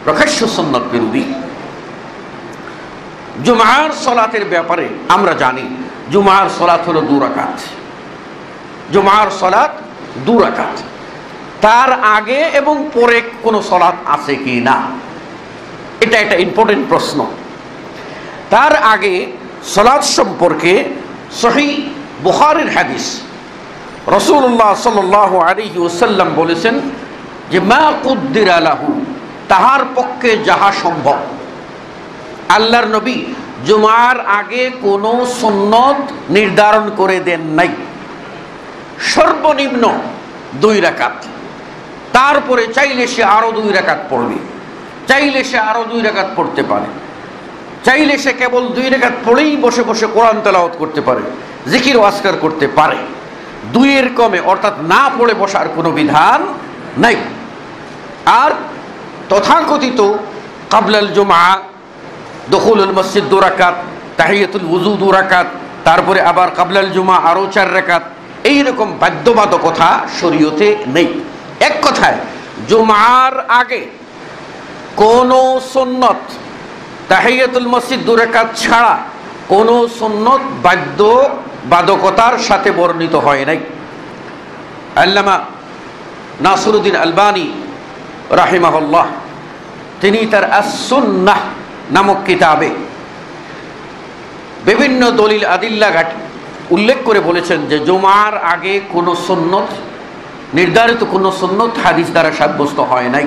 প্রকাশ্য সুন্নত বিরোধী। জুমার সালাতের ব্যাপারে আমরা জানি জুমার সালাত হলো 2 রাকাত। জুমার সালাত 2 রাকাত। তার আগে এবং পরে কোনো সালাত আছে কি না, এটা একটা ইম্পর্টেন্ট প্রশ্ন। তার আগে সালাত সম্পর্কে সহিহ বুখারীর হাদিস, রাসূলুল্লাহ সাল্লাল্লাহু আলাইহি ওয়াসাল্লাম বলেছেন যে মা কুদ্দিরা লাহু, তাহার পক্ষে যাহা সম্ভব। আল্লাহর নবী জুমার আগে কোনো সুন্নত নির্ধারণ করে দেন নাই। সর্বনিম্ন 2 রাকাত, তারপরে চাইলে সে আরো 2 রাকাত পড়বে, চাইলে সে আরো 2 রাকাত পড়তে পারে, চাইলে সে কেবল 2 রাকাত পড়েই বসে বসে কোরআন তেলাওয়াত করতে পারে, জিকির ও আজকার করতে পারে। 2 এর কমে অর্থাৎ না পড়ে বসার কোনো বিধান নাই। আর তথাকথিত কাবলাল জুমা, দুখুলুল মসজিদ 2 রাকাত, তাহিয়াতুল ওযু 2 রাকাত, তারপরে আবার কাবলাল জুমা আরো 4 রাকাত, এইরকম বাধ্যবাধকতা শরীয়তে নেই। এক কথায় জুমার আগে কোনো সুন্নত তাহিয়াতুল মসজিদ 2 রাকাত ছাড়া কোনো সুন্নত বাধ্যবাধকতার সাথে বর্ণিত হয় নাই। আল্লামা নাসিরুদ্দিন আলবানী রাহিমাহুল্লাহ তিনি তার আস-সুন্নাহ নামক কিতাবে বিভিন্ন দলিল আদিল্লা উল্লেখ করে বলেছেন যে জুমার আগে কোনো সুন্নত, নির্ধারিত কোনো সুন্নত হাদিস দ্বারা সাব্যস্ত হয় নাই।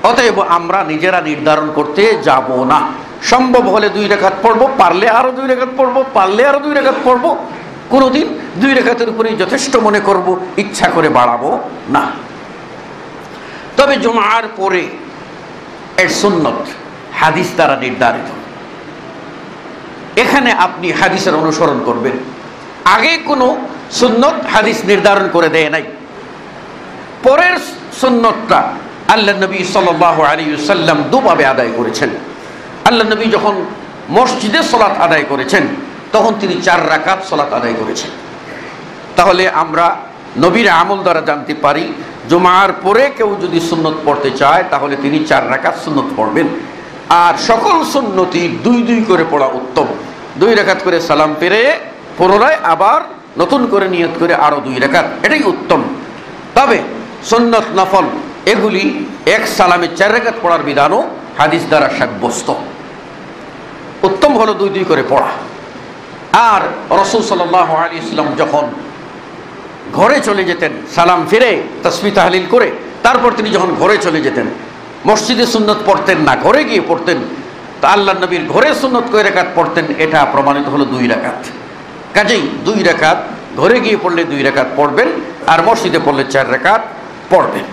অতএব আমরা নিজেরা নির্ধারণ করতে যাব না। সম্ভব হলে 2 রাকাত পড়বো, পারলে আরো 2 রাকাত পড়বো, পারলে আরো 2 রাকাত পড়বো। কোনোদিন 2 রাকাতের উপরেই যথেষ্ট মনে করব, ইচ্ছা করে বাড়াবো না। তবে জুমার পরে এর সুন্নত হাদিস দ্বারা নির্ধারিত। এখানে আপনি হাদিসের অনুসরণ করবেন। আগে কোনো সুন্নত হাদিস নির্ধারণ করে দেয় নাই। পরের সুন্নতটা আল্লাহ নবী সাল্লাল্লাহু আলাইহি ওয়াসাল্লাম 2 ভাবে আদায় করেছেন। আল্লাহ নবী যখন মসজিদে সালাত আদায় করেছেন তখন তিনি 4 রাকাত সালাত আদায় করেছেন। তাহলে আমরা নবীর আমল দ্বারা জানতে পারি জুমার পরে কেউ যদি সুন্নত পড়তে চায় তাহলে তিনি 4 রাকাত সুন্নত পড়বেন। আর সকল সুন্নতি 2 করে পড়া উত্তম। 2 রাকাত করে সালাম ফিরে পুনরায় আবার নতুন করে নিয়ত করে আরো 2 রাকাত, এটাই উত্তম। তবে সুন্নত নফল এগুলি এক সালামে 4 রাকাত পড়ার বিধানও হাদিস দ্বারা সাব্যস্ত। উত্তম হলো 2 করে পড়া। আর রাসূল সাল্লাল্লাহু আলাইহি ওয়াসাল্লাম যখন ঘরে চলে যেতেন সালাম ফিরে তাসবিহ তাহলিল করে, তারপর তিনি যখন ঘরে চলে যেতেন মসজিদে সুন্নত পড়তেন না, ঘরে গিয়ে পড়তেন। তা আল্লাহর নবীর ঘরে সুন্নত কয় রাকাত পড়তেন এটা প্রমাণিত হলো 2 রাকাত। কাজেই 2 রাকাত ঘরে গিয়ে পড়লে 2 রাকাত পড়বেন, আর মসজিদে পড়লে 4 রাকাত পড়বেন।